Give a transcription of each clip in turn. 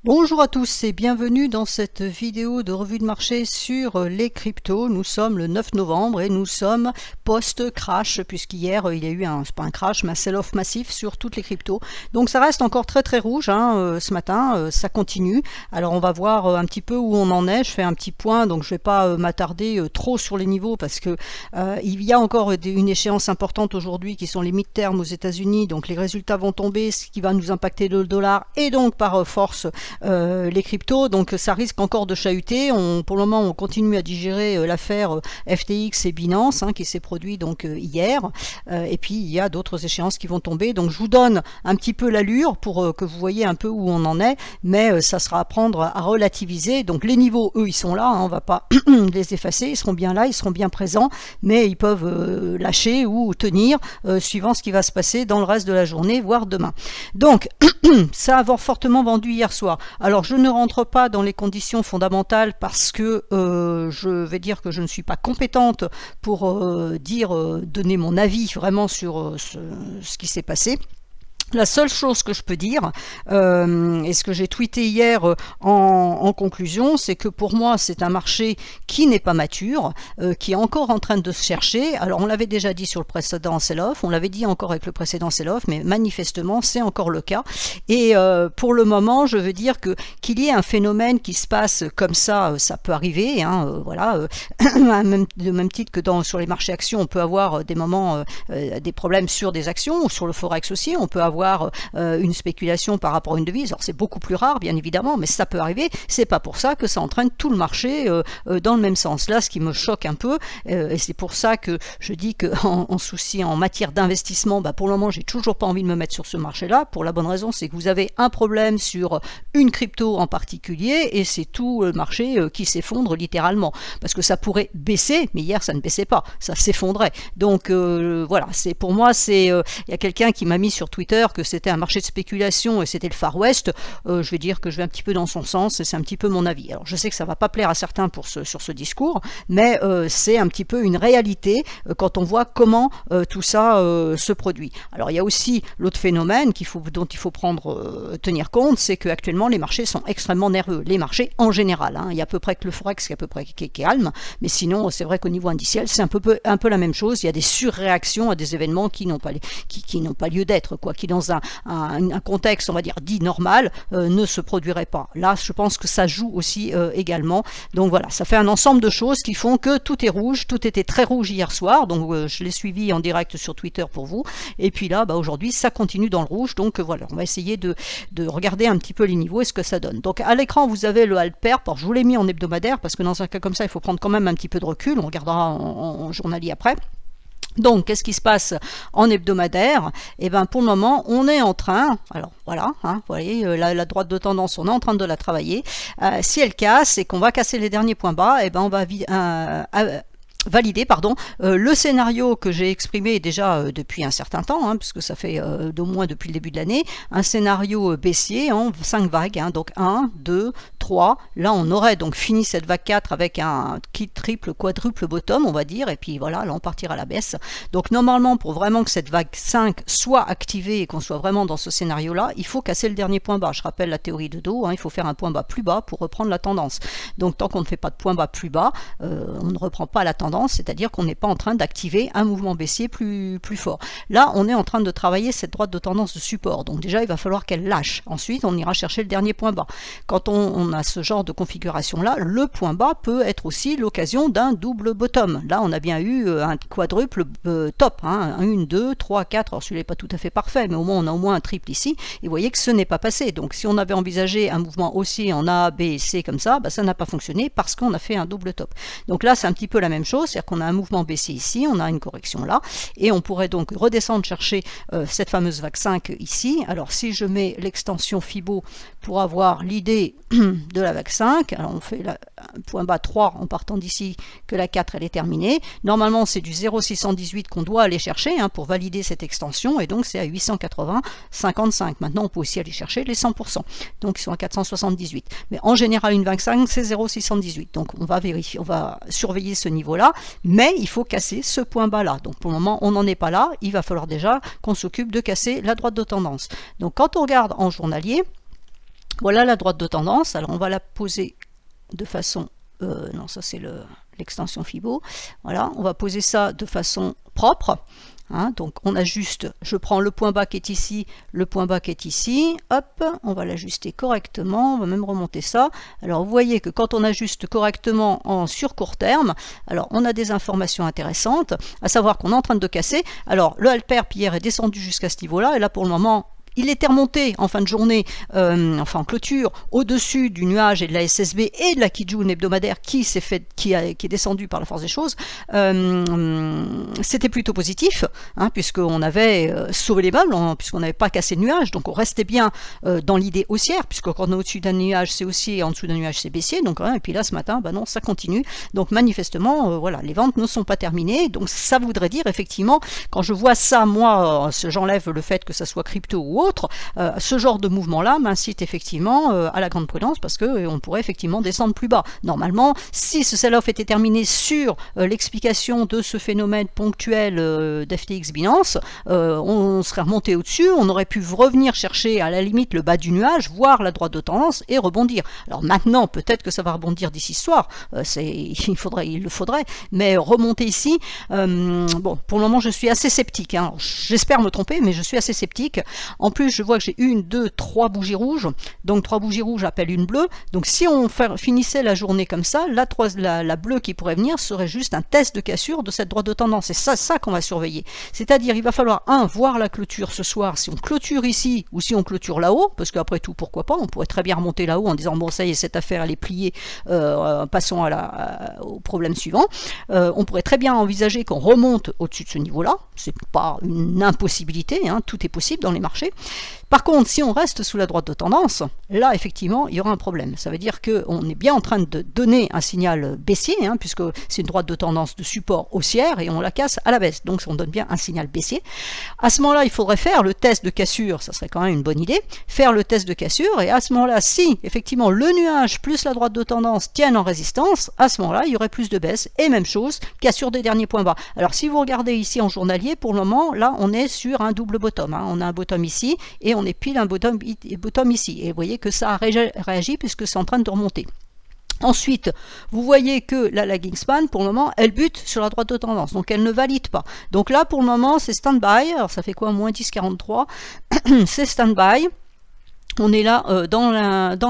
Bonjour à tous et bienvenue dans cette vidéo de revue de marché sur les cryptos. Nous sommes le 9 novembre et nous sommes post-crash puisqu'hier il y a eu c'est pas un crash mais un sell-off massif sur toutes les cryptos. Donc ça reste encore très rouge ce matin, ça continue. Alors on va voir un petit peu où on en est. Je fais un petit point, donc je vais pas m'attarder trop sur les niveaux parce que il y a encore une échéance importante aujourd'hui qui sont les mid-term aux États-Unis. Donc les résultats vont tomber, ce qui va nous impacter le dollar et donc par force les cryptos, donc ça risque encore de chahuter. Pour le moment on continue à digérer l'affaire FTX et Binance qui s'est produit donc hier, et puis il y a d'autres échéances qui vont tomber, donc je vous donne un petit peu l'allure pour que vous voyez un peu où on en est, mais ça sera à prendre à relativiser. Donc les niveaux, eux, ils sont là, on va pas les effacer, ils seront bien là, ils seront bien présents, mais ils peuvent lâcher ou tenir suivant ce qui va se passer dans le reste de la journée, voire demain. Donc ça a fortement vendu hier soir. Alors je ne rentre pas dans les conditions fondamentales parce que je vais dire que je ne suis pas compétente pour donner mon avis vraiment sur ce qui s'est passé. La seule chose que je peux dire, et ce que j'ai tweeté hier en conclusion, c'est que pour moi c'est un marché qui n'est pas mature, qui est encore en train de se chercher. Alors on l'avait déjà dit sur le précédent sell-off, on l'avait dit encore avec le précédent sell-off, mais manifestement c'est encore le cas. Et pour le moment, je veux dire qu'il y ait un phénomène qui se passe comme ça peut arriver. Voilà, de même titre que sur les marchés actions, on peut avoir des moments, des problèmes sur des actions ou sur le forex aussi. On peut avoir une spéculation par rapport à une devise. Alors c'est beaucoup plus rare bien évidemment, mais ça peut arriver. C'est pas pour ça que ça entraîne tout le marché dans le même sens. Là, ce qui me choque un peu, et c'est pour ça que je dis qu'en souci en matière d'investissement, pour le moment j'ai toujours pas envie de me mettre sur ce marché-là, pour la bonne raison, c'est que vous avez un problème sur une crypto en particulier et c'est tout le marché qui s'effondre littéralement, parce que ça pourrait baisser, mais hier ça ne baissait pas, ça s'effondrait. Donc voilà, c'est pour moi, il y a quelqu'un qui m'a mis sur Twitter que c'était un marché de spéculation et c'était le Far West. Je vais dire que je vais un petit peu dans son sens et c'est un petit peu mon avis. Alors je sais que ça va pas plaire à certains sur ce discours, mais c'est un petit peu une réalité quand on voit comment tout ça se produit. Alors il y a aussi l'autre phénomène dont il faut tenir compte, c'est qu'actuellement les marchés sont extrêmement nerveux. Les marchés en général, il y a à peu près que le Forex qui est à peu près qui est calme, mais sinon c'est vrai qu'au niveau indiciel c'est un peu la même chose. Il y a des surréactions à des événements qui n'ont pas lieu d'être, qui dans un contexte, on va dire, dit normal, ne se produirait pas. Là, je pense que ça joue aussi également. Donc voilà, ça fait un ensemble de choses qui font que tout est rouge, tout était très rouge hier soir, donc je l'ai suivi en direct sur Twitter pour vous, et puis là, aujourd'hui, ça continue dans le rouge, donc voilà, on va essayer de regarder un petit peu les niveaux et ce que ça donne. Donc à l'écran, vous avez le Halper, je vous l'ai mis en hebdomadaire, parce que dans un cas comme ça, il faut prendre quand même un petit peu de recul, on regardera en journalier après. Donc, qu'est-ce qui se passe en hebdomadaire? Eh bien, pour le moment, on est en train, alors voilà, vous voyez, la droite de tendance, on est en train de la travailler. Si elle casse et qu'on va casser les derniers points bas, eh bien, on va valider le scénario que j'ai exprimé déjà depuis un certain temps, puisque ça fait d'au moins depuis le début de l'année, un scénario baissier en 5 vagues, donc 1, 2, 3, là on aurait donc fini cette vague 4 avec un triple, quadruple bottom, on va dire, et puis voilà, là on partira à la baisse. Donc normalement, pour vraiment que cette vague 5 soit activée et qu'on soit vraiment dans ce scénario-là, il faut casser le dernier point bas. Je rappelle la théorie de dos, il faut faire un point bas plus bas pour reprendre la tendance. Donc tant qu'on ne fait pas de point bas plus bas, on ne reprend pas la tendance, c'est-à-dire qu'on n'est pas en train d'activer un mouvement baissier plus fort. Là, on est en train de travailler cette droite de tendance de support. Donc déjà, il va falloir qu'elle lâche. Ensuite, on ira chercher le dernier point bas. Quand on a ce genre de configuration-là, le point bas peut être aussi l'occasion d'un double bottom. Là, on a bien eu un quadruple top. 1, 2, 3, 4. Alors celui-là n'est pas tout à fait parfait, mais au moins on a au moins un triple ici. Et vous voyez que ce n'est pas passé. Donc si on avait envisagé un mouvement haussier en A, B et C comme ça, ça n'a pas fonctionné parce qu'on a fait un double top. Donc là, c'est un petit peu la même chose. C'est-à-dire qu'on a un mouvement baissier ici, on a une correction là, et on pourrait donc redescendre chercher cette fameuse vague 5 ici. Alors si je mets l'extension Fibo pour avoir l'idée de la vague 5, alors on fait un point bas 3 en partant d'ici, que la 4 elle est terminée. Normalement c'est du 0,618 qu'on doit aller chercher pour valider cette extension, et donc c'est à 880,55. Maintenant on peut aussi aller chercher les 100%, donc ils sont à 478. Mais en général une vague 5 c'est 0,618, donc on va vérifier, on va surveiller ce niveau-là, mais il faut casser ce point bas là. Donc pour le moment on n'en est pas là, il va falloir déjà qu'on s'occupe de casser la droite de tendance. Donc quand on regarde en journalier, Voilà la droite de tendance. Alors on va la poser de façon... non, ça c'est l'extension Fibo. Voilà, on va poser ça de façon propre. Hein, donc on ajuste, je prends le point bas qui est ici, le point bas qui est ici, hop, on va l'ajuster correctement, on va même remonter ça. Alors vous voyez que quand on ajuste correctement sur court terme, alors on a des informations intéressantes, à savoir qu'on est en train de casser. Alors le Halper hier est descendu jusqu'à ce niveau-là, et là pour le moment, il était remonté en fin de journée, enfin en clôture, au-dessus du nuage et de la SSB et de la Kijun hebdomadaire qui est descendu par la force des choses. C'était plutôt positif, hein, puisqu'on avait sauvé les meubles, puisqu'on n'avait pas cassé le nuage, donc on restait bien dans l'idée haussière, puisque quand on est au-dessus d'un nuage c'est haussier et en dessous d'un nuage c'est baissier, donc et puis là ce matin, bah non, ça continue. Donc manifestement, voilà, les ventes ne sont pas terminées, donc ça voudrait dire effectivement, quand je vois ça, moi, j'enlève le fait que ça soit crypto ou autre, ce genre de mouvement-là m'incite effectivement à la grande prudence parce qu'on pourrait effectivement descendre plus bas. Normalement, si ce sell-off était terminé sur l'explication de ce phénomène ponctuel d'FTX Binance, on serait remonté au-dessus, on aurait pu revenir chercher à la limite le bas du nuage, voir la droite de tendance et rebondir. Alors maintenant, peut-être que ça va rebondir d'ici ce soir, il le faudrait, mais remonter ici, bon, pour le moment je suis assez sceptique, hein. J'espère me tromper, mais je suis assez sceptique. En plus, je vois que j'ai 1, 2, 3 bougies rouges, donc 3 bougies rouges appellent une bleue, donc si on finissait la journée comme ça, la bleue qui pourrait venir serait juste un test de cassure de cette droite de tendance, c'est ça qu'on va surveiller. C'est-à-dire, il va falloir, voir la clôture ce soir, si on clôture ici ou si on clôture là-haut, parce qu'après tout, pourquoi pas, on pourrait très bien remonter là-haut en disant, bon, ça y est, cette affaire, elle est pliée, passons au problème suivant. On pourrait très bien envisager qu'on remonte au-dessus de ce niveau-là, c'est pas une impossibilité, hein, tout est possible dans les marchés. Par contre, si on reste sous la droite de tendance, là, effectivement, il y aura un problème. Ça veut dire qu'on est bien en train de donner un signal baissier, hein, puisque c'est une droite de tendance de support haussière et on la casse à la baisse. Donc, on donne bien un signal baissier. À ce moment-là, il faudrait faire le test de cassure. Ça serait quand même une bonne idée. Faire le test de cassure. Et à ce moment-là, si, effectivement, le nuage plus la droite de tendance tiennent en résistance, à ce moment-là, il y aurait plus de baisse. Et même chose, cassure des derniers points bas. Alors, si vous regardez ici en journalier, pour le moment, là, on est sur un double bottom. Hein. On a un bottom ici et on est pile un bottom ici. Et vous voyez que ça a réagi puisque c'est en train de remonter. Ensuite, vous voyez que la lagging span, pour le moment, elle bute sur la droite de tendance, donc elle ne valide pas. Donc là, pour le moment, c'est stand-by. Alors ça fait quoi, moins 10,43 c'est stand-by. On est là dans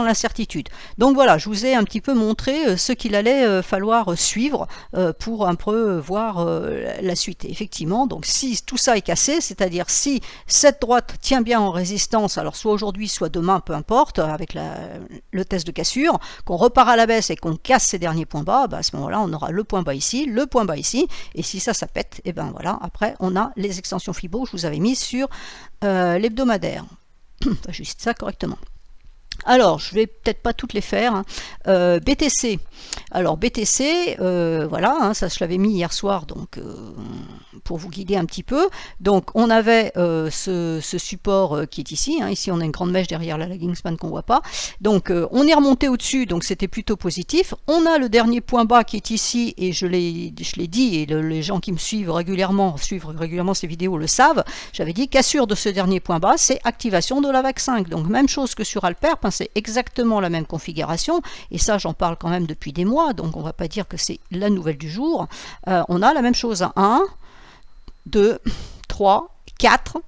l'incertitude. Donc voilà, je vous ai un petit peu montré ce qu'il allait falloir suivre pour un peu voir la suite. Et effectivement, donc si tout ça est cassé, c'est-à-dire si cette droite tient bien en résistance, alors soit aujourd'hui, soit demain, peu importe, avec le test de cassure, qu'on repart à la baisse et qu'on casse ces derniers points bas, bah à ce moment-là, on aura le point bas ici, le point bas ici, et si ça pète, et ben voilà, après on a les extensions Fibo que je vous avais mis sur l'hebdomadaire. Enfin, juste ça correctement. Alors, je vais peut-être pas toutes les faire. Hein. BTC. Alors, BTC, voilà, hein, ça je l'avais mis hier soir, donc pour vous guider un petit peu. Donc, on avait ce support qui est ici. Hein. Ici, on a une grande mèche derrière la lagging span qu'on voit pas. Donc, on est remonté au-dessus, donc c'était plutôt positif. On a le dernier point bas qui est ici, et je l'ai dit, et les gens qui me suivent régulièrement ces vidéos le savent. J'avais dit, cassure de ce dernier point bas, c'est activation de la VAC 5. Donc, même chose que sur Halper, c'est exactement la même configuration, et ça j'en parle quand même depuis des mois, donc on va pas dire que c'est la nouvelle du jour. On a la même chose à 1, 2, 3, 4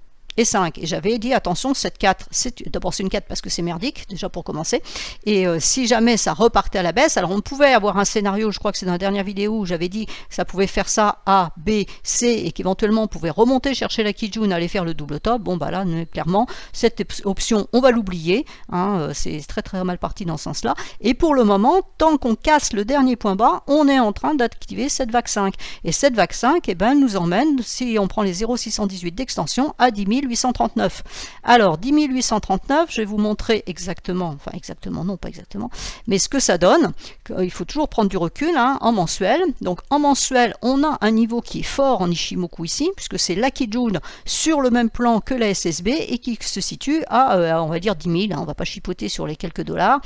et 5. Et j'avais dit, attention, cette 4, d'abord c'est une 4 parce que c'est merdique, déjà pour commencer, et si jamais ça repartait à la baisse, alors on pouvait avoir un scénario, je crois que c'est dans la dernière vidéo où j'avais dit que ça pouvait faire ça A, B, C, et qu'éventuellement on pouvait remonter, chercher la Kijun, aller faire le double top. Bon bah là, clairement, cette option, on va l'oublier, hein, c'est très très mal parti dans ce sens-là, et pour le moment, tant qu'on casse le dernier point bas, on est en train d'activer cette VAC 5, et cette VAC 5, eh ben, nous emmène, si on prend les 0,618 d'extension, à 10 839. Alors 10 839, je vais vous montrer exactement, enfin exactement, non pas exactement, mais ce que ça donne. Il faut toujours prendre du recul, hein, en mensuel. Donc en mensuel, on a un niveau qui est fort en Ichimoku ici, puisque c'est la Kijun sur le même plan que la SSB et qui se situe à, on va dire 10 000, hein, on va pas chipoter sur les quelques dollars,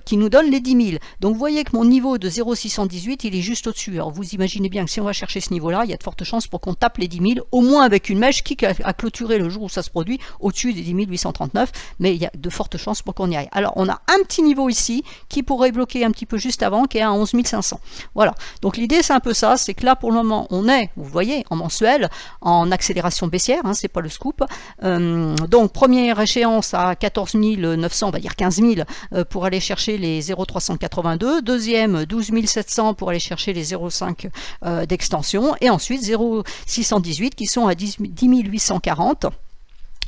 qui nous donne les 10 000. Donc vous voyez que mon niveau de 0,618, il est juste au-dessus. Alors vous imaginez bien que si on va chercher ce niveau-là, il y a de fortes chances pour qu'on tape les 10 000, au moins avec une mèche qui a clôturé clôturer le jour où ça se produit au-dessus des 10 839, mais il y a de fortes chances pour qu'on y aille. Alors on a un petit niveau ici qui pourrait bloquer un petit peu juste avant, qui est à 11 500. Voilà, donc l'idée c'est un peu ça, c'est que là pour le moment on est, vous voyez, en mensuel, en accélération baissière, hein, c'est pas le scoop. Donc première échéance à 14 900, on va dire 15 000 pour aller chercher les 0,382, deuxième 12 700 pour aller chercher les 0,5 d'extension, et ensuite 0,618 qui sont à 10 840.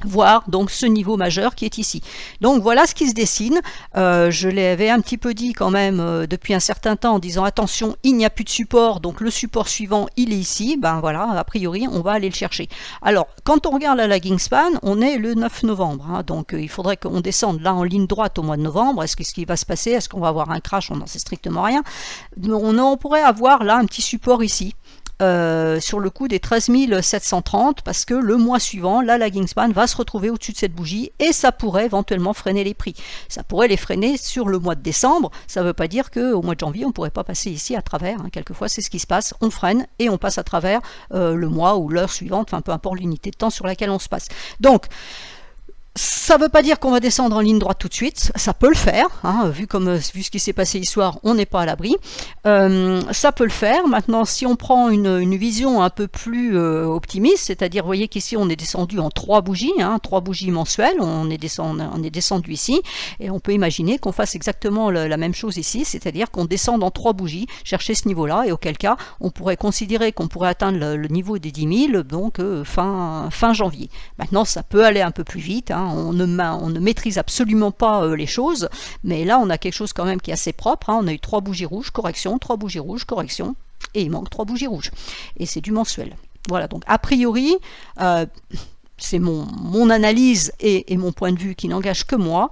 Voir donc ce niveau majeur qui est ici. Donc voilà ce qui se dessine. Je l'avais un petit peu dit quand même depuis un certain temps en disant attention, il n'y a plus de support, donc le support suivant il est ici. Ben voilà, a priori on va aller le chercher. Alors quand on regarde la lagging span, on est le 9 novembre, hein, donc il faudrait qu'on descende là en ligne droite au mois de novembre. Est-ce ce qui va se passer? Est-ce qu'on va avoir un crash? On n'en sait strictement rien. On pourrait avoir là un petit support ici. Sur le coup des 13 730 parce que le mois suivant, la lagging span va se retrouver au-dessus de cette bougie et ça pourrait éventuellement freiner les prix. Ça pourrait les freiner sur le mois de décembre. Ça ne veut pas dire qu'au mois de janvier, on ne pourrait pas passer ici à travers. Hein. Quelquefois, c'est ce qui se passe. On freine et on passe à travers le mois ou l'heure suivante, enfin peu importe l'unité de temps sur laquelle on se passe. Donc, ça ne veut pas dire qu'on va descendre en ligne droite tout de suite, ça peut le faire, hein, vu ce qui s'est passé hier soir, on n'est pas à l'abri, ça peut le faire. Maintenant, si on prend une vision un peu plus optimiste, c'est-à-dire, vous voyez qu'ici on est descendu en 3 bougies, hein, 3 bougies mensuelles, on est descendu ici, et on peut imaginer qu'on fasse exactement la même chose ici, c'est-à-dire qu'on descende en 3 bougies, chercher ce niveau-là, et auquel cas, on pourrait considérer qu'on pourrait atteindre le niveau des 10 000, donc fin janvier. Maintenant, ça peut aller un peu plus vite, hein. On ne maîtrise absolument pas les choses, mais là on a quelque chose quand même qui est assez propre, hein. On a eu 3 bougies rouges, correction, 3 bougies rouges, correction, et il manque 3 bougies rouges, et c'est du mensuel. Voilà, donc a priori, c'est mon analyse et mon point de vue qui n'engage que moi,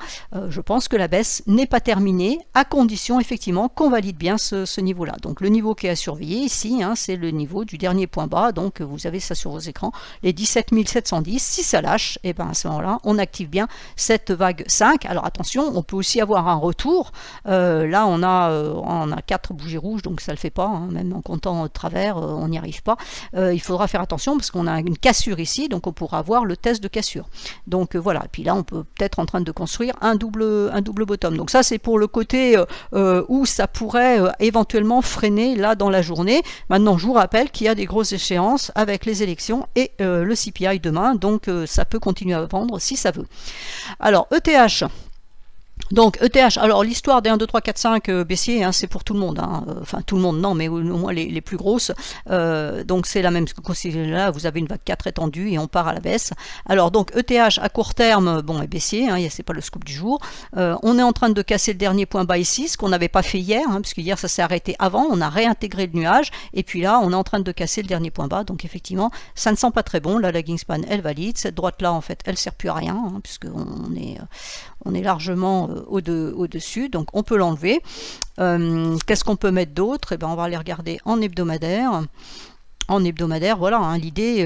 je pense que la baisse n'est pas terminée, à condition effectivement qu'on valide bien ce niveau-là. Donc le niveau qui est à surveiller ici, hein, c'est le niveau du dernier point bas, donc vous avez ça sur vos écrans, les 17 710, si ça lâche, et ben à ce moment-là, on active bien cette vague 5. Alors attention, on peut aussi avoir un retour, là on a 4 bougies rouges, donc ça ne le fait pas, hein, même en comptant au travers, on n'y arrive pas. Il faudra faire attention parce qu'on a une cassure ici, donc on pourra avoir le test de cassure. Donc voilà, et puis là on peut peut-être en train de construire un double bottom. Donc ça c'est pour le côté où ça pourrait éventuellement freiner là dans la journée. Maintenant je vous rappelle qu'il y a des grosses échéances avec les élections et le CPI demain, donc ça peut continuer à vendre si ça veut. Alors ETH. Donc ETH, alors l'histoire des 1, 2, 3, 4, 5 baissiers, hein, c'est pour tout le monde, hein. Enfin tout le monde non, mais au moins les plus grosses, donc c'est la même, là vous avez une vague 4 étendue et on part à la baisse. Alors donc ETH à court terme, bon est baissier, hein, c'est pas le scoop du jour, on est en train de casser le dernier point bas ici, ce qu'on n'avait pas fait hier, hein, puisque hier ça s'est arrêté avant, on a réintégré le nuage, et puis là on est en train de casser le dernier point bas, donc effectivement ça ne sent pas très bon, la lagging span elle valide, cette droite là en fait elle sert plus à rien, hein, puisque on est largement au-dessus, donc on peut l'enlever. Qu'est-ce qu'on peut mettre d'autre? Eh ben, on va aller regarder en hebdomadaire. En hebdomadaire, voilà, hein, l'idée,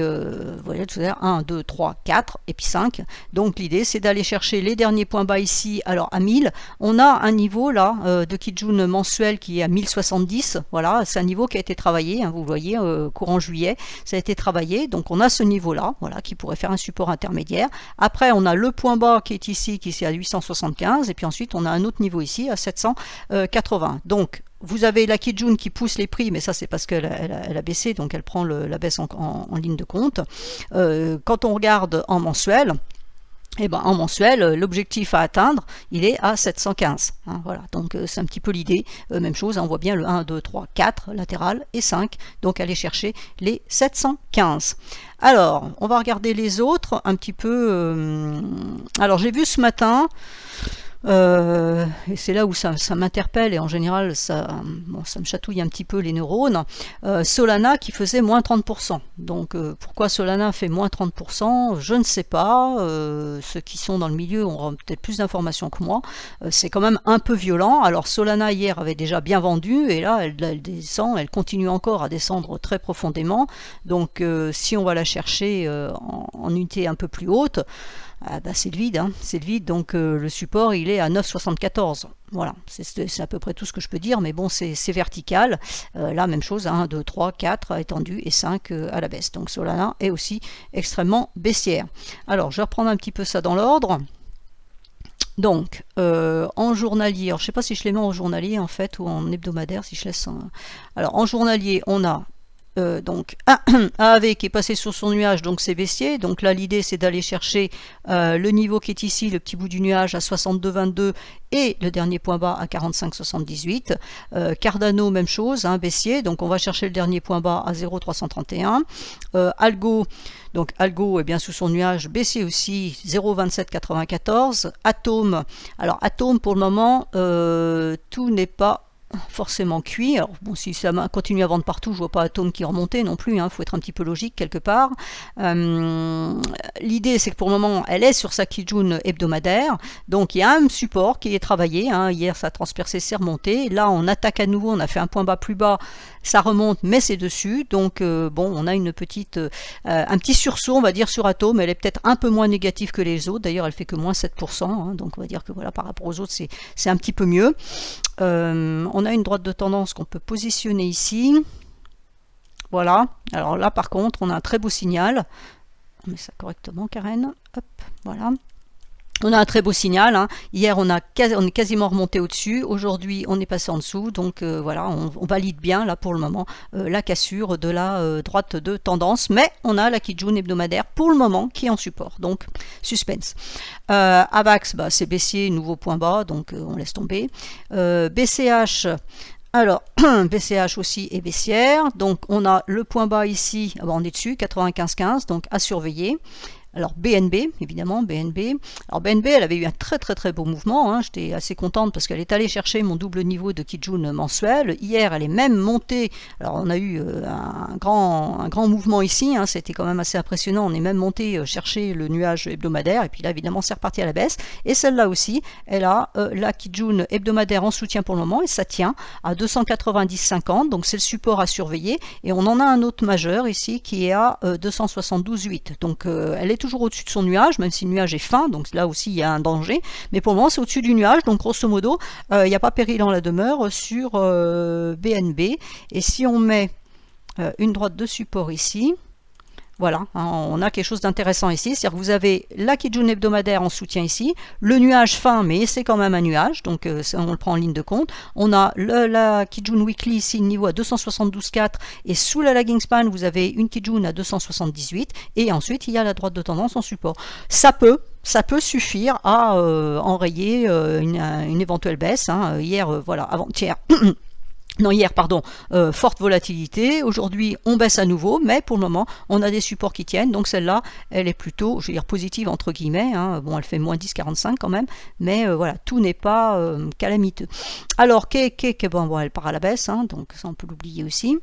voilà, tout à l'heure, 1, 2, 3, 4, et puis 5. Donc l'idée, c'est d'aller chercher les derniers points bas ici. Alors à 1000, on a un niveau là de Kijun mensuel qui est à 1070. Voilà, c'est un niveau qui a été travaillé, hein, vous voyez, courant juillet, ça a été travaillé. Donc on a ce niveau-là, voilà, qui pourrait faire un support intermédiaire. Après, on a le point bas qui est ici, qui est à 875, et puis ensuite, on a un autre niveau ici à 780. Donc, vous avez la Kijun qui pousse les prix, mais ça c'est parce qu'elle a baissé, donc elle prend la baisse en ligne de compte. Quand on regarde en mensuel, et ben en mensuel, l'objectif à atteindre, il est à 715. Hein, voilà, donc c'est un petit peu l'idée. Même chose, hein, on voit bien le 1, 2, 3, 4 latéral et 5. Donc aller chercher les 715. Alors, on va regarder les autres un petit peu. Alors j'ai vu ce matin. Et c'est là où ça m'interpelle et en général ça me chatouille un petit peu les neurones. Solana qui faisait moins 30%. Donc pourquoi Solana fait moins 30%, je ne sais pas. Ceux qui sont dans le milieu auront peut-être plus d'informations que moi. C'est quand même un peu violent. Alors Solana hier avait déjà bien vendu et là elle descend, elle continue encore à descendre très profondément. Donc si on va la chercher en unité un peu plus haute, bah c'est le vide, hein, c'est le vide, donc le support il est à 9,74. Voilà, c'est à peu près tout ce que je peux dire, mais bon, c'est vertical. Là, même chose, 1, 2, 3, 4 étendu et 5 à la baisse. Donc Solana est aussi extrêmement baissière. Alors, je vais reprendre un petit peu ça dans l'ordre. Donc, en journalier, alors, je ne sais pas si je les mets en journalier en fait ou en hebdomadaire, si je laisse Alors, en journalier, on a donc AAV qui est passé sur son nuage, donc c'est baissier. Donc là l'idée c'est d'aller chercher le niveau qui est ici, le petit bout du nuage à 62,22 et le dernier point bas à 45,78. Cardano même chose, baissier, donc on va chercher le dernier point bas à 0,331. Algo, donc Algo est bien sous son nuage, baissier aussi, 0,2794. Atome, alors Atome pour le moment tout n'est pas forcément cuit. Alors bon, si ça continue à vendre partout, je vois pas Atome qui remontait non plus, faut être un petit peu logique quelque part. L'idée c'est que pour le moment elle est sur sa Kijun hebdomadaire, donc il y a un support qui est travaillé, hier ça a transpercé, c'est remonté, là on attaque à nouveau, on a fait un point bas plus bas, ça remonte mais c'est dessus, donc bon, on a une petite un petit sursaut on va dire sur Atome. Elle est peut-être un peu moins négative que les autres, d'ailleurs elle fait que moins 7%, donc on va dire que voilà, par rapport aux autres c'est un petit peu mieux. On a une droite de tendance qu'on peut positionner ici. Voilà. Alors là, par contre, on a un très beau signal. On met ça correctement, Karen. Hop, voilà. On a un très beau signal. Hier, on est quasiment remonté au-dessus. Aujourd'hui, on est passé en dessous. Donc voilà, on valide bien là pour le moment la cassure de la droite de tendance. Mais on a la Kijun hebdomadaire pour le moment qui est en support. Donc suspense. AVAX, c'est baissier, nouveau point bas. Donc on laisse tomber. BCH. Alors, BCH aussi est baissière. Donc on a le point bas ici. On est dessus, 95,15. Donc à surveiller. Alors BNB, évidemment, BNB. Alors BNB, elle avait eu un très beau mouvement. J'étais assez contente parce qu'elle est allée chercher mon double niveau de Kijun mensuel. Hier, elle est même montée. Alors on a eu un grand mouvement ici. C'était quand même assez impressionnant. On est même monté chercher le nuage hebdomadaire. Et puis là, évidemment, c'est reparti à la baisse. Et celle-là aussi, elle a la Kijun hebdomadaire en soutien pour le moment. Et ça tient à 290,50. Donc c'est le support à surveiller. Et on en a un autre majeur ici qui est à 272,8. Donc elle est toujours au-dessus de son nuage, même si le nuage est fin, donc là aussi il y a un danger, mais pour le moment c'est au-dessus du nuage, donc grosso modo il n'y a pas péril en la demeure sur BNB. Et si on met une droite de support ici, voilà, on a quelque chose d'intéressant ici, c'est-à-dire que vous avez la Kijun hebdomadaire en soutien ici, le nuage fin, mais c'est quand même un nuage, donc on le prend en ligne de compte. On a la Kijun weekly ici, le niveau à 272,4, et sous la lagging span, vous avez une Kijun à 278, et ensuite il y a la droite de tendance en support. Ça peut suffire à enrayer une éventuelle baisse. Hier, voilà, avant-hier. Non, hier, pardon, forte volatilité. Aujourd'hui, on baisse à nouveau, mais pour le moment, on a des supports qui tiennent. Donc celle-là, elle est plutôt, je vais dire, positive entre guillemets. Bon, elle fait moins 10,45 quand même, mais voilà, tout n'est pas calamiteux. Alors, bon, elle part à la baisse, donc ça, on peut l'oublier aussi.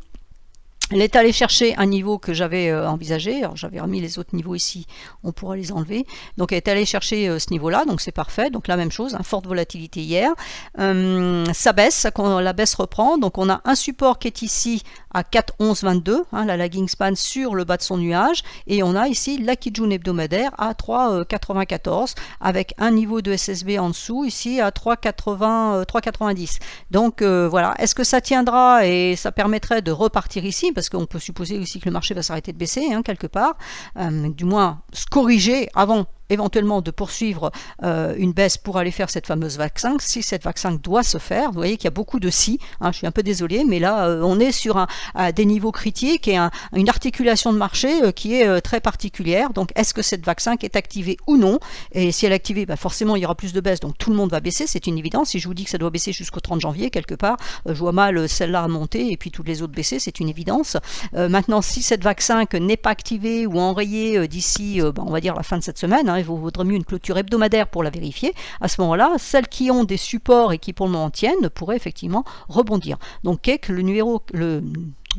Elle est allée chercher un niveau que j'avais envisagé. Alors j'avais remis les autres niveaux ici, on pourra les enlever. Donc elle est allée chercher ce niveau-là, donc c'est parfait. Donc la même chose, forte volatilité hier. Ça baisse, la baisse reprend. Donc on a un support qui est ici à 4,1122, la lagging span sur le bas de son nuage. Et on a ici la Kijun hebdomadaire à 3,94 avec un niveau de SSB en dessous, ici à 3,90. Donc voilà, est-ce que ça tiendra et ça permettrait de repartir ici? Parce qu'on peut supposer aussi que le marché va s'arrêter de baisser quelque part, du moins se corriger avant éventuellement de poursuivre une baisse pour aller faire cette fameuse vague 5, si cette vague 5 doit se faire. Vous voyez qu'il y a beaucoup de si, je suis un peu désolée, mais là on est sur des niveaux critiques et une articulation de marché qui est très particulière. Donc est-ce que cette vague 5 est activée ou non? Et si elle est activée, forcément il y aura plus de baisse, donc tout le monde va baisser, c'est une évidence. Si je vous dis que ça doit baisser jusqu'au 30 janvier quelque part, je vois mal celle-là monter et puis toutes les autres baisser, c'est une évidence. Maintenant, si cette vague 5 n'est pas activée ou enrayée d'ici, on va dire la fin de cette semaine, il vaudrait mieux une clôture hebdomadaire pour la vérifier. À ce moment-là, celles qui ont des supports et qui pour le moment tiennent pourraient effectivement rebondir. Donc le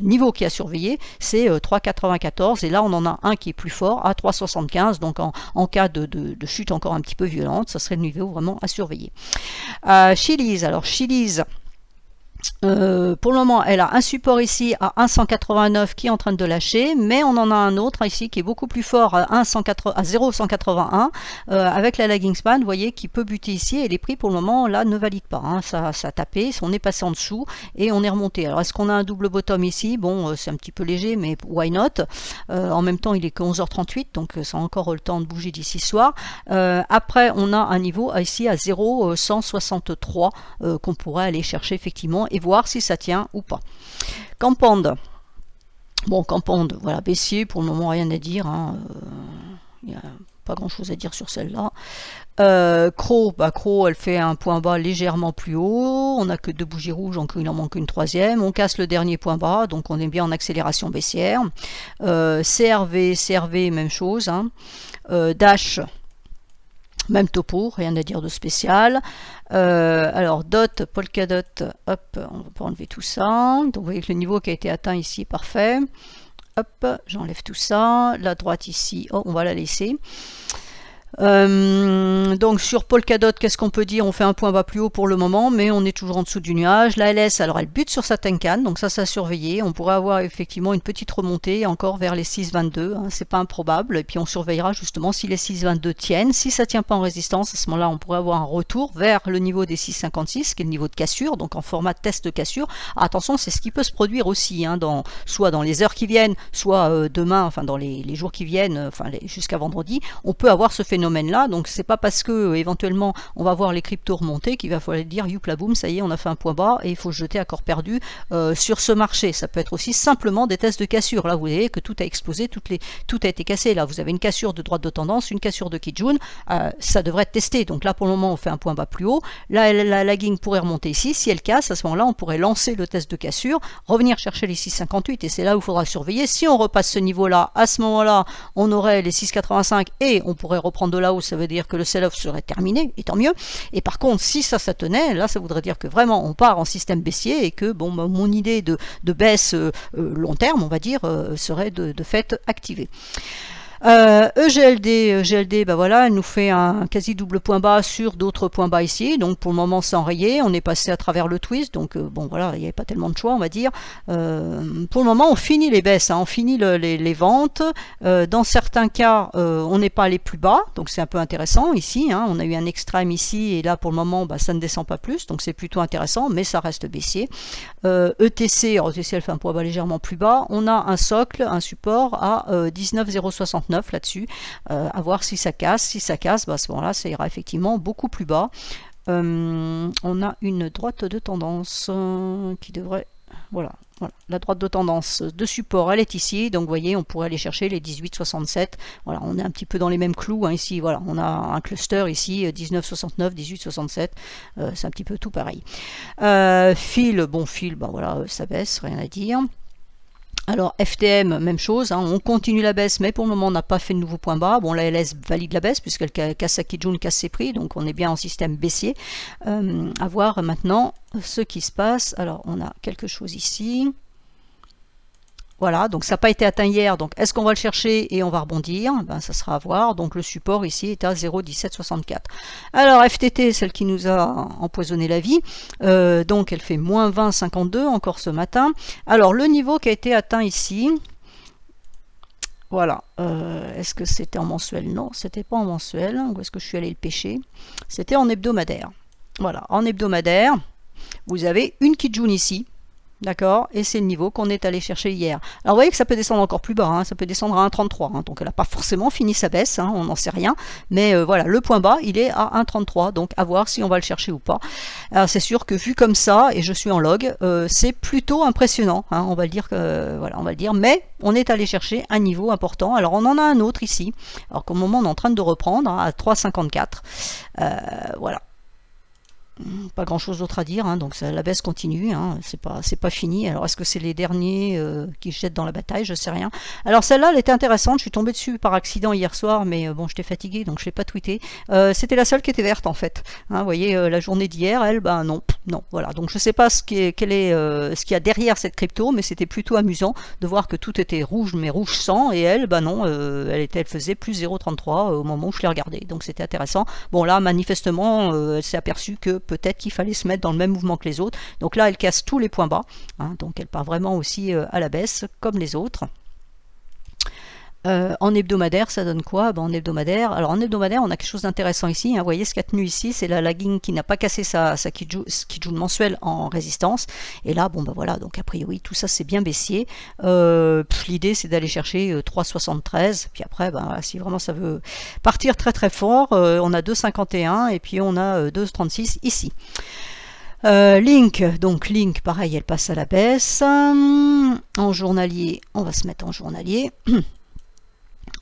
niveau qui a surveillé, c'est 3,94 et là on en a un qui est plus fort à 3,75. Donc en cas de chute encore un petit peu violente, ça serait le niveau vraiment à surveiller. Chiliz, alors Chiliz, Pour le moment, elle a un support ici à 1,189 qui est en train de lâcher, mais on en a un autre ici qui est beaucoup plus fort à 0,181 avec la lagging span, vous voyez, qui peut buter ici, et les prix pour le moment là ne valident pas. Hein. Ça a tapé, on est passé en dessous et on est remonté. Alors est-ce qu'on a un double bottom ici? Bon, c'est un petit peu léger, mais why not? En même temps, il est que 11h38, donc ça a encore le temps de bouger d'ici ce soir. Après, on a un niveau ici à 0,163 qu'on pourrait aller chercher effectivement et voir si ça tient ou pas. Compound. Bon, Compound, voilà, baissier, pour le moment rien à dire. Hein. Il n'y a pas grand chose à dire sur celle-là. Crow, Crow, elle fait un point bas légèrement plus haut. On n'a que 2 bougies rouges, donc il en manque une troisième. On casse le dernier point bas, donc on est bien en accélération baissière. CRV, même chose. Hein. Dash, même topo, rien à dire de spécial. Alors dot, Polkadot, hop, on va pas enlever tout ça. Donc vous voyez que le niveau qui a été atteint ici est parfait. Hop, j'enlève tout ça. La droite ici, oh, on va la laisser. Donc sur Polkadot, qu'est-ce qu'on peut dire? On fait un point bas plus haut pour le moment, mais on est toujours en dessous du nuage. La LS, alors elle bute sur sa Tenkan, donc ça à surveiller. On pourrait avoir effectivement une petite remontée encore vers les 6,22, hein, c'est pas improbable. Et puis on surveillera justement si les 6,22 tiennent. Si ça tient pas en résistance, à ce moment-là, on pourrait avoir un retour vers le niveau des 6,56, qui est le niveau de cassure, donc en format test de cassure. Attention, c'est ce qui peut se produire aussi, hein, soit dans les heures qui viennent, soit demain, enfin dans les jours qui viennent, enfin jusqu'à vendredi, on peut avoir ce phénomène là, donc c'est pas parce que éventuellement on va voir les cryptos remonter qu'il va falloir dire youpla boum, ça y est, on a fait un point bas et il faut se jeter à corps perdu sur ce marché. Ça peut être aussi simplement des tests de cassure. Là vous voyez que tout a explosé, tout a été cassé. Là vous avez une cassure de droite de tendance, une cassure de Kijun, ça devrait être testé. Donc là pour le moment on fait un point bas plus haut. Là la lagging pourrait remonter ici, si elle casse, à ce moment là on pourrait lancer le test de cassure, revenir chercher les 6,58 et c'est là où il faudra surveiller. Si on repasse ce niveau là, à ce moment là on aurait les 6,85 et on pourrait reprendre de là où ça veut dire que le sell-off serait terminé, et tant mieux. Et par contre, si ça tenait, là, ça voudrait dire que vraiment on part en système baissier et que bon, mon idée de baisse long terme, on va dire, serait de fait activée. EGLD, voilà, elle nous fait un quasi double point bas sur d'autres points bas ici, donc pour le moment c'est enrayé, on est passé à travers le twist, donc bon voilà, il n'y avait pas tellement de choix on va dire. Pour le moment on finit les baisses, hein, on finit les ventes, dans certains cas on n'est pas allé plus bas, donc c'est un peu intéressant ici, hein, on a eu un extrême ici et là pour le moment ça ne descend pas plus, donc c'est plutôt intéressant, mais ça reste baissier. ETC, alors ETC elle fait un point bas légèrement plus bas, on a un socle, un support à 19,069 là-dessus, à voir si ça casse. Si ça casse, à ce moment-là, ça ira effectivement beaucoup plus bas. On a une droite de tendance qui devrait... Voilà, la droite de tendance de support, elle est ici, donc vous voyez, on pourrait aller chercher les 18,67. Voilà, on est un petit peu dans les mêmes clous, hein, ici, voilà, on a un cluster ici, 19,69, 18,67, c'est un petit peu tout pareil. Fil, voilà, ça baisse, rien à dire. Alors FTM, même chose, hein, on continue la baisse, mais pour le moment on n'a pas fait de nouveau point bas. Bon, la LS valide la baisse puisqu'elle casse sa Kijun, casse ses prix, donc on est bien en système baissier. À voir maintenant ce qui se passe. Alors on a quelque chose ici. Voilà, donc ça n'a pas été atteint hier, donc est-ce qu'on va le chercher et on va rebondir? Ça sera à voir, donc le support ici est à 0,1764. Alors FTT, celle qui nous a empoisonné la vie, donc elle fait moins 20,52 encore ce matin. Alors le niveau qui a été atteint ici, voilà, est-ce que c'était en mensuel? Non, c'était pas en mensuel, où est-ce que je suis allé le pêcher? C'était en hebdomadaire. Voilà, en hebdomadaire, vous avez une Kijun ici. D'accord, et c'est le niveau qu'on est allé chercher hier. Alors vous voyez que ça peut descendre encore plus bas, hein, ça peut descendre à 1,33, hein, donc elle n'a pas forcément fini sa baisse, hein, on n'en sait rien, mais voilà, le point bas il est à 1,33, donc à voir si on va le chercher ou pas. Alors c'est sûr que vu comme ça, et je suis en log, c'est plutôt impressionnant, hein, on va le dire, voilà, on va le dire, mais on est allé chercher un niveau important. Alors on en a un autre ici, alors qu'au moment on est en train de reprendre, hein, à 3,54, voilà. Pas grand chose d'autre à dire, hein, donc la baisse continue, hein, c'est pas fini. Alors est-ce que c'est les derniers qui jettent dans la bataille? Je sais rien. Alors celle-là, elle était intéressante, je suis tombée dessus par accident hier soir, mais bon, j'étais fatiguée, donc je n'ai pas tweeté. C'était la seule qui était verte en fait. Hein, vous voyez, la journée d'hier, elle, non, non, voilà. Donc je ne sais pas ce qu'il y a derrière cette crypto, mais c'était plutôt amusant de voir que tout était rouge, mais rouge sang, et elle, bah non, elle faisait plus 0,33 au moment où je l'ai regardée. Donc c'était intéressant. Bon là, manifestement, elle s'est aperçue que peut-être qu'il fallait se mettre dans le même mouvement que les autres. Donc là, elle casse tous les points bas, hein, donc elle part vraiment aussi à la baisse, comme les autres. En hebdomadaire, ça donne quoi? En hebdomadaire, on a quelque chose d'intéressant ici, hein. Vous voyez ce qu'a tenu ici, c'est la lagging qui n'a pas cassé sa Kijun mensuelle en résistance. Et là, voilà, donc a priori, tout ça c'est bien baissier. L'idée c'est d'aller chercher 3,73. Puis après, si vraiment ça veut partir très très fort, on a 2,51 et puis on a 2,36 ici. Link, donc Link, pareil, elle passe à la baisse. En journalier, on va se mettre en journalier.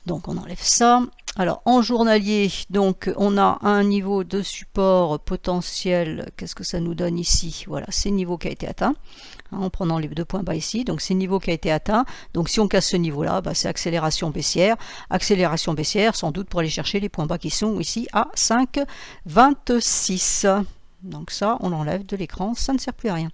Donc on enlève ça. Alors en journalier, donc on a un niveau de support potentiel. Qu'est-ce que ça nous donne ici? Voilà, c'est le niveau qui a été atteint, hein, en prenant les deux points bas ici. Donc c'est le niveau qui a été atteint. Donc si on casse ce niveau-là, c'est accélération baissière. Accélération baissière, sans doute pour aller chercher les points bas qui sont ici à 5,26. Donc ça, on l'enlève de l'écran, ça ne sert plus à rien.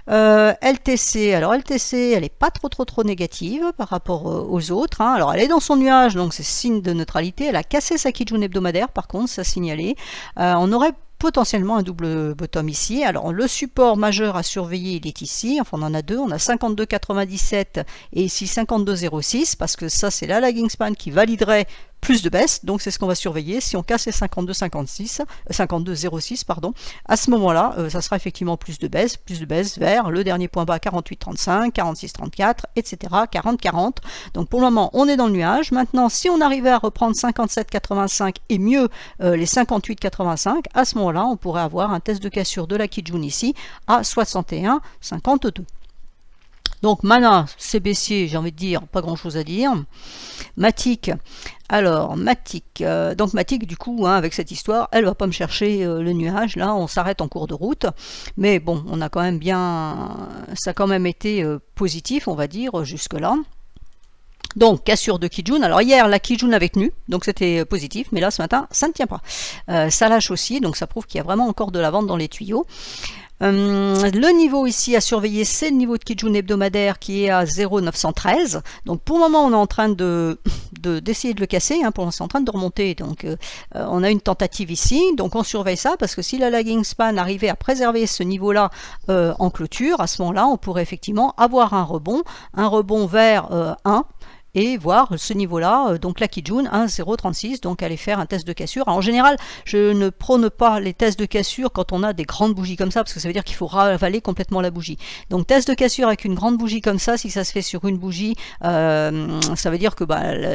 LTC, alors LTC, elle n'est pas trop négative par rapport aux autres, hein. Alors elle est dans son nuage, donc c'est signe de neutralité. Elle a cassé sa Kijun hebdomadaire, par contre, ça signalé. On aurait potentiellement un double bottom ici. Alors le support majeur à surveiller, il est ici, enfin on en a deux, on a 52,97 et ici 52,06, parce que ça c'est la lagging span qui validerait plus de baisse, donc c'est ce qu'on va surveiller. Si on casse les 52,06, pardon, à ce moment-là, ça sera effectivement plus de baisse vers le dernier point bas 48,35, 46,34, etc., 40,40. Donc pour le moment, on est dans le nuage. Maintenant, si on arrivait à reprendre 57,85 et mieux les 58,85, à ce moment-là, on pourrait avoir un test de cassure de la Kijun ici à 61,52. Donc Mana, c'est baissier, j'ai envie de dire, pas grand chose à dire. Matic, alors Matic, donc Matic du coup, hein, avec cette histoire, elle va pas me chercher le nuage, là on s'arrête en cours de route, mais bon, on a quand même ça a quand même été positif, on va dire, jusque là. Donc, cassure de Kijun. Alors hier, la Kijun avait tenu, donc c'était positif, mais là, ce matin, ça ne tient pas. Ça lâche aussi, donc ça prouve qu'il y a vraiment encore de la vente dans les tuyaux. Le niveau ici à surveiller, c'est le niveau de Kijun hebdomadaire qui est à 0,913. Donc pour le moment, on est en train d'essayer de le casser, hein, pour l'instant, en train de remonter. Donc on a une tentative ici, donc on surveille ça, parce que si la lagging span arrivait à préserver ce niveau-là en clôture, à ce moment-là, on pourrait effectivement avoir un rebond vers 1. Et voir ce niveau-là, donc la Kijun 1,036, donc aller faire un test de cassure. Alors, en général, je ne prône pas les tests de cassure quand on a des grandes bougies comme ça, parce que ça veut dire qu'il faut ravaler complètement la bougie. Donc test de cassure avec une grande bougie comme ça, si ça se fait sur une bougie, ça veut dire que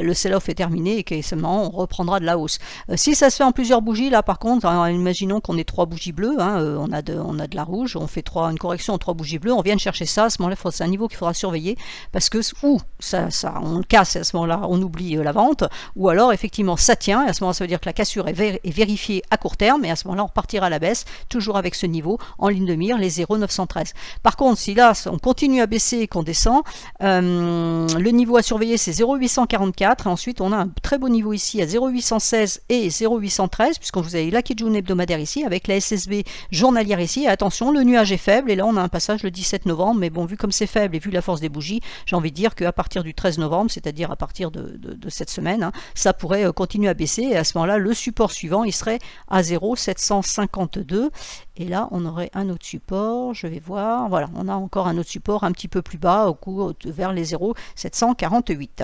le sell-off est terminé et que seulement on reprendra de la hausse. Si ça se fait en plusieurs bougies, là par contre, imaginons qu'on ait 3 bougies bleues, hein, on a de la rouge, on fait une correction en 3 bougies bleues, on vient de chercher ça, à ce moment-là, c'est un niveau qu'il faudra surveiller, parce que on casse, et à ce moment-là on oublie la vente, ou alors effectivement ça tient, et à ce moment-là ça veut dire que la cassure est vérifiée à court terme, et à ce moment-là on repartira à la baisse, toujours avec ce niveau en ligne de mire, les 0,913. Par contre, si là on continue à baisser et qu'on descend, le niveau à surveiller c'est 0,844, et ensuite on a un très beau niveau ici à 0,816 et 0,813, puisqu'on vous avez la Kijun hebdomadaire ici, avec la SSB journalière ici, et attention, le nuage est faible, et là on a un passage le 17 novembre, mais bon, vu comme c'est faible et vu la force des bougies, j'ai envie de dire qu'à partir du 13 novembre, c'est-à-dire à partir de cette semaine, hein, ça pourrait continuer à baisser, et à ce moment-là, le support suivant, il serait à 0,752, et là, on aurait un autre support, je vais voir, voilà, on a encore un autre support un petit peu plus bas, vers les 0,748.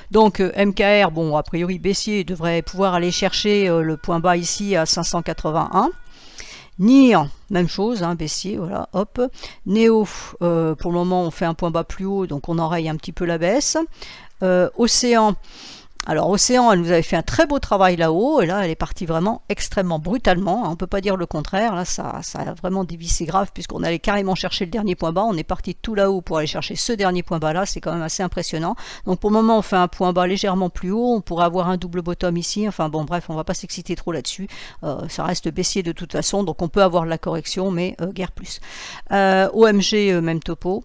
Donc MKR, bon, a priori baissier, devrait pouvoir aller chercher le point bas ici à 581. NIR, même chose, hein, baissier, voilà, hop. Néo, pour le moment, on fait un point bas plus haut, donc on enraye un petit peu la baisse. Océan, alors Océan, elle nous avait fait un très beau travail là-haut, et là, elle est partie vraiment extrêmement brutalement, hein, on ne peut pas dire le contraire, là, ça a vraiment dévissé grave, puisqu'on allait carrément chercher le dernier point bas, on est parti tout là-haut pour aller chercher ce dernier point bas là, c'est quand même assez impressionnant. Donc pour le moment, on fait un point bas légèrement plus haut, on pourrait avoir un double bottom ici, enfin bon, bref, on va pas s'exciter trop là-dessus, ça reste baissier de toute façon, donc on peut avoir de la correction, mais guère plus. OMG, même topo.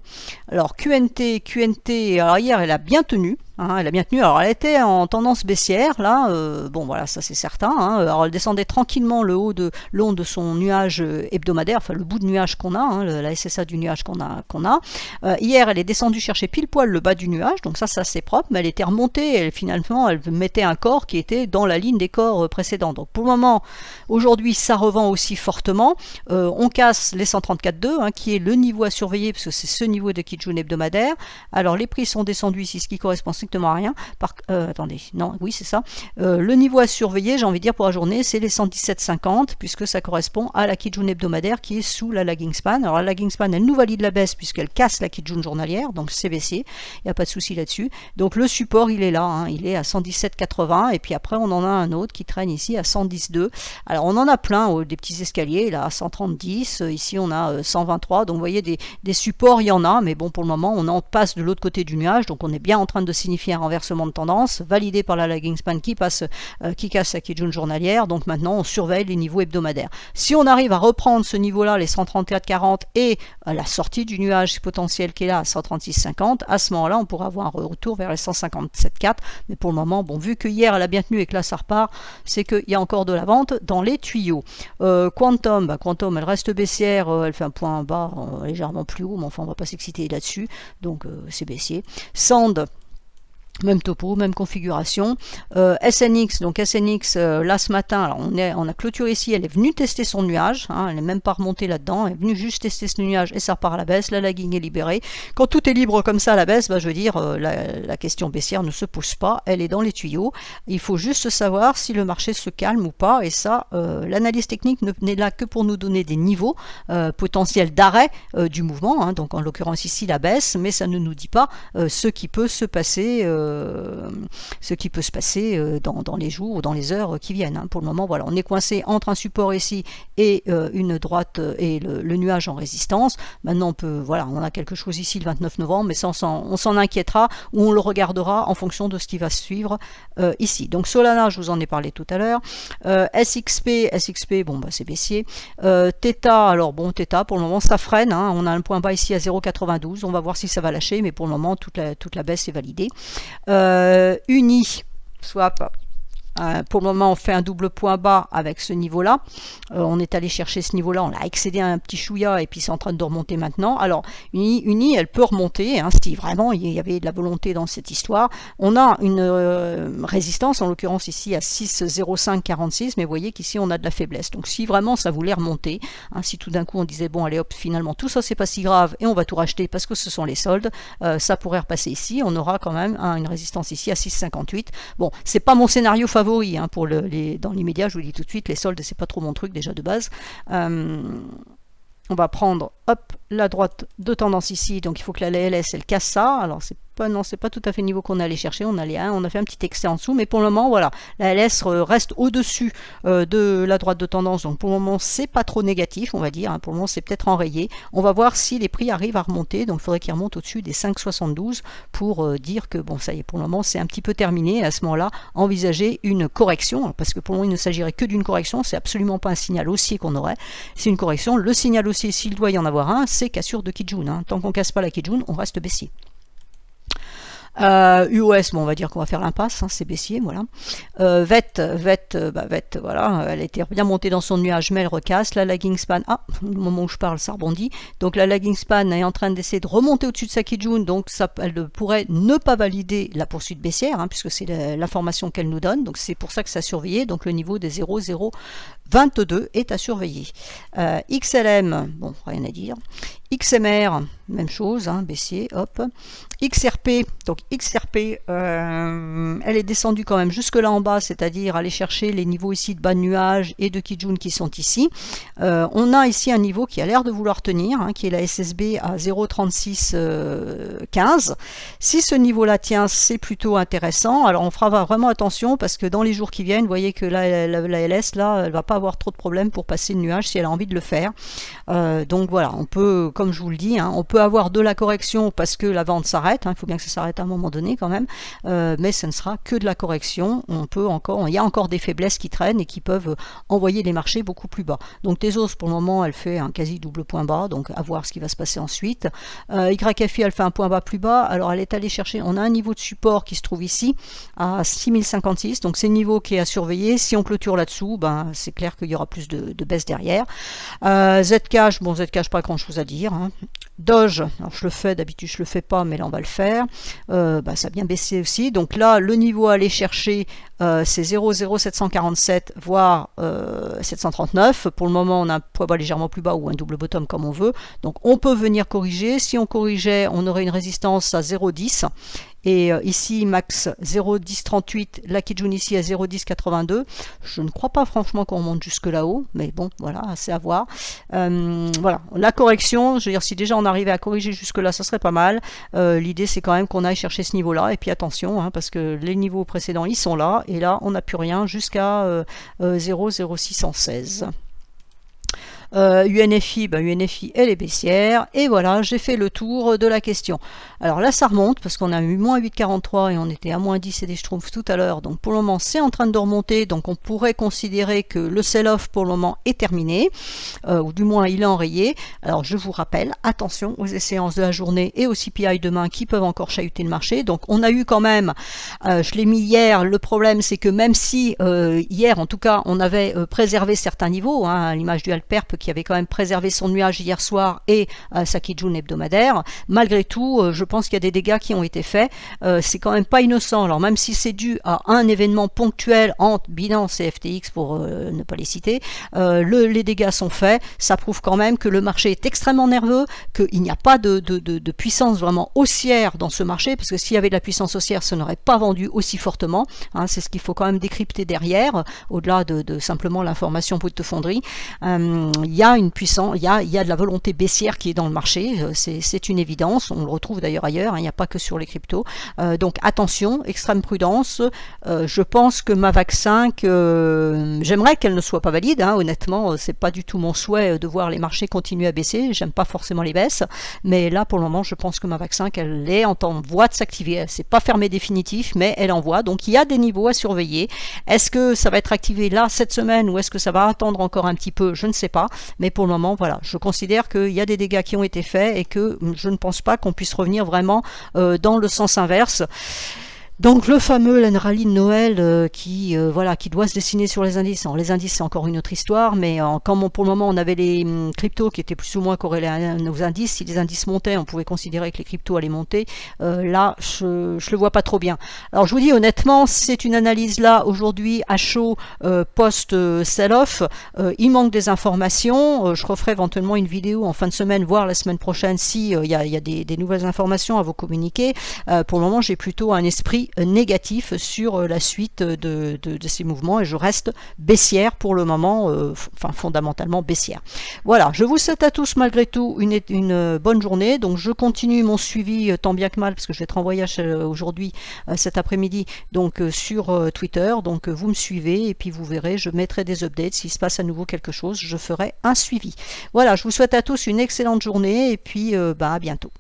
Alors QNT, alors hier, elle a bien tenu. hein, elle a bien tenu. Alors elle était en tendance baissière là, bon voilà, ça c'est certain, hein. Alors elle descendait tranquillement le long de son nuage hebdomadaire, enfin le bout de nuage qu'on a, hein, la SSA du nuage qu'on a. Hier elle est descendue chercher pile poil le bas du nuage, donc ça c'est propre, mais elle était remontée, finalement elle mettait un corps qui était dans la ligne des corps précédents. Donc pour le moment, aujourd'hui ça revend aussi fortement, on casse les 134,2, hein, qui est le niveau à surveiller, parce que c'est ce niveau de Kijun hebdomadaire. Alors les prix sont descendus ici, ce qui correspond strictement à rien. Attendez, non, oui c'est ça. Le niveau à surveiller, j'ai envie de dire pour la journée, c'est les 117,50, puisque ça correspond à la Kijun hebdomadaire qui est sous la lagging span. Alors la lagging span, elle nous valide la baisse puisqu'elle casse la Kijun journalière, donc c'est baissier, il n'y a pas de souci là-dessus. Donc le support, il est là, hein, il est à 117,80, et puis après on en a un autre qui traîne ici à 110,2. Alors on en a plein, des petits escaliers, là à 130,10, ici on a 123, donc vous voyez des supports, il y en a, mais bon pour le moment on en passe de l'autre côté du nuage, donc on est bien en train de signifier un renversement de tendance, validé par la lagging span qui casse la Kijun journalière, donc maintenant on surveille les niveaux hebdomadaires. Si on arrive à reprendre ce niveau-là, les 134,40 et la sortie du nuage potentiel qui est là à 136,50, à ce moment-là on pourra avoir un retour vers les 157,4, mais pour le moment, bon, vu que hier elle a bien tenu et que là ça repart, c'est qu'il y a encore de la vente dans les tuyaux. Quantum, Quantum elle reste baissière, elle fait un point bas légèrement plus haut, mais enfin on va pas s'exciter là-dessus, donc c'est baissier. Sand, même topo, même configuration. SNX, donc SNX, là ce matin, alors on a clôturé ici, elle est venue tester son nuage, hein, elle n'est même pas remontée là-dedans, elle est venue juste tester ce nuage et ça repart à la baisse, la lagging est libérée. Quand tout est libre comme ça à la baisse, bah, je veux dire, la question baissière ne se pose pas, elle est dans les tuyaux. Il faut juste savoir si le marché se calme ou pas, et ça, l'analyse technique n'est là que pour nous donner des niveaux potentiels d'arrêt du mouvement, hein, donc en l'occurrence ici la baisse, mais ça ne nous dit pas ce qui peut se passer dans les jours ou dans les heures qui viennent, hein. Pour le moment, voilà, on est coincé entre un support ici et une droite et le nuage en résistance. Maintenant, on a quelque chose ici le 29 novembre, mais ça, on s'en inquiétera ou on le regardera en fonction de ce qui va suivre ici. Donc Solana, je vous en ai parlé tout à l'heure. SXP, bon, bah, c'est baissier. Theta, alors bon, Theta, pour le moment, ça freine, hein. On a un point bas ici à 0,92. On va voir si ça va lâcher, mais pour le moment, toute la baisse est validée. Uni swap, pour le moment on fait un double point bas avec ce niveau là, on est allé chercher ce niveau là, on l'a excédé un petit chouïa et puis c'est en train de remonter maintenant. Alors Uni elle peut remonter, hein, si vraiment il y avait de la volonté dans cette histoire. On a une résistance en l'occurrence ici à 6,0546, mais vous voyez qu'ici on a de la faiblesse, donc si vraiment ça voulait remonter, hein, si tout d'un coup on disait bon allez hop, finalement tout ça c'est pas si grave et on va tout racheter parce que ce sont les soldes, ça pourrait repasser ici, on aura quand même une résistance ici à 6,58. Bon, c'est pas mon scénario favori, hein, dans l'immédiat, je vous dis tout de suite, les soldes c'est pas trop mon truc déjà de base. On va prendre hop la droite de tendance ici, donc il faut que la LS elle casse ça. Alors c'est pas tout à fait le niveau qu'on allait chercher, on a fait un petit excès en dessous, mais pour le moment voilà, la LS reste au-dessus de la droite de tendance, donc pour le moment c'est pas trop négatif, on va dire, hein, pour le moment c'est peut-être enrayé. On va voir si les prix arrivent à remonter, donc il faudrait qu'ils remontent au-dessus des 5,72 pour dire que bon ça y est, pour le moment c'est un petit peu terminé. À ce moment-là, envisager une correction, parce que pour le moment il ne s'agirait que d'une correction, c'est absolument pas un signal haussier qu'on aurait, c'est une correction. Le signal haussier, s'il doit y en avoir un, c'est cassure de Kijun, hein. Tant qu'on casse pas la Kijun, on reste baissier. UOS, bon, on va dire qu'on va faire l'impasse, hein, c'est baissier, voilà. VET, voilà, elle était bien montée dans son nuage, mais elle recasse. La lagging span, au moment où je parle, ça rebondit. Donc la lagging span est en train d'essayer de remonter au-dessus de sa Kijun, donc elle pourrait ne pas valider la poursuite baissière, hein, puisque c'est l'information qu'elle nous donne, donc c'est pour ça que ça a surveillé, donc le niveau des 0,022 est à surveiller. XLM, bon, rien à dire. XMR, même chose, hein, baissier, hop. XRP, donc XRP, elle est descendue quand même jusque là en bas, c'est-à-dire aller chercher les niveaux ici de bas de nuage et de Kijun qui sont ici. On a ici un niveau qui a l'air de vouloir tenir, hein, qui est la SSB à 0,3615. Si ce niveau-là tient, c'est plutôt intéressant. Alors on fera vraiment attention parce que dans les jours qui viennent, vous voyez que la LS, là, elle va pas avoir trop de problèmes pour passer le nuage si elle a envie de le faire. Donc voilà, on peut comme je vous le dis, hein, on peut avoir de la correction parce que la vente s'arrête, hein, il faut bien que ça s'arrête à un moment donné quand même, mais ce ne sera que de la correction. Il y a encore des faiblesses qui traînent et qui peuvent envoyer les marchés beaucoup plus bas. Donc Tezos pour le moment elle fait un quasi double point bas, donc à voir ce qui va se passer ensuite. YFI elle fait un point bas plus bas, alors elle est allée chercher, on a un niveau de support qui se trouve ici à 6056, donc c'est le niveau qui est à surveiller. Si on clôture là-dessous, ben, c'est clair qu'il y aura plus de baisse derrière. Zcash, bon Zcash pas grand chose à dire, hein. Doge, alors je le fais, d'habitude je le fais pas, mais là on va le faire. Ça a bien baissé aussi, donc là le niveau à aller chercher c'est 0,0747 voire 739. Pour le moment on a un poids bas légèrement plus bas ou un double bottom comme on veut, donc on peut venir corriger. Si on corrigeait, on aurait une résistance à 0,10 et ici max 0,1038, la Kijun ici à 0,1082. Je ne crois pas franchement qu'on monte jusque là-haut, mais bon voilà, c'est à voir. Voilà, la correction, je veux dire, si déjà on arrivait à corriger jusque là, ça serait pas mal. L'idée c'est quand même qu'on aille chercher ce niveau là, et puis attention, hein, parce que les niveaux précédents ils sont là, et là on n'a plus rien jusqu'à 0,0616. UNFI, UNFI elle est baissière, et voilà, j'ai fait le tour de la question. Alors là ça remonte parce qu'on a eu moins 8,43 et on était à moins 10 et des schtroumpfs tout à l'heure, donc pour le moment c'est en train de remonter, donc on pourrait considérer que le sell-off pour le moment est terminé, ou du moins il est enrayé. Alors je vous rappelle, attention aux échéances de la journée et au CPI demain qui peuvent encore chahuter le marché. Donc on a eu quand même, je l'ai mis hier, le problème c'est que même si hier en tout cas on avait préservé certains niveaux, hein, à l'image du Alperp qui avait quand même préservé son nuage hier soir et sa Kijun hebdomadaire, malgré tout je pense qu'il y a des dégâts qui ont été faits. C'est quand même pas innocent, alors même si c'est dû à un événement ponctuel entre Binance et FTX pour ne pas les citer, les dégâts sont faits. Ça prouve quand même que le marché est extrêmement nerveux, qu'il n'y a pas de puissance vraiment haussière dans ce marché, parce que s'il y avait de la puissance haussière, ça n'aurait pas vendu aussi fortement, hein. C'est ce qu'il faut quand même décrypter derrière, au-delà de simplement l'information brute de fonderie. Il y a une puissance, il y a de la volonté baissière qui est dans le marché, c'est une évidence, on le retrouve d'ailleurs ailleurs, hein, il n'y a pas que sur les cryptos. Donc attention, extrême prudence. Je pense que ma VAC 5, j'aimerais qu'elle ne soit pas valide, hein, honnêtement, c'est pas du tout mon souhait de voir les marchés continuer à baisser, j'aime pas forcément les baisses, mais là pour le moment je pense que ma VAC 5 elle est en voie de s'activer, c'est pas fermé définitif, mais elle en voie, donc il y a des niveaux à surveiller. Est-ce que ça va être activé là cette semaine ou est-ce que ça va attendre encore un petit peu, je ne sais pas, mais pour le moment voilà, je considère qu'il y a des dégâts qui ont été faits et que je ne pense pas qu'on puisse revenir vraiment dans le sens inverse. Donc le fameux rallye de Noël qui doit se dessiner sur les indices. Alors les indices c'est encore une autre histoire, mais comme pour le moment on avait les cryptos qui étaient plus ou moins corrélés à nos indices, si les indices montaient on pouvait considérer que les cryptos allaient monter. Là je le vois pas trop bien. Alors je vous dis honnêtement, c'est une analyse là aujourd'hui à chaud post sell-off. Il manque des informations. Je referai éventuellement une vidéo en fin de semaine, voire la semaine prochaine si il y a des nouvelles informations à vous communiquer. Pour le moment j'ai plutôt un esprit négatif sur la suite de ces mouvements et je reste baissière pour le moment, fondamentalement baissière. Voilà, je vous souhaite à tous malgré tout une bonne journée. Donc je continue mon suivi tant bien que mal parce que je vais être en voyage aujourd'hui, cet après-midi, donc sur Twitter. Donc vous me suivez et puis vous verrez, je mettrai des updates. S'il se passe à nouveau quelque chose, je ferai un suivi. Voilà, je vous souhaite à tous une excellente journée et puis à bientôt.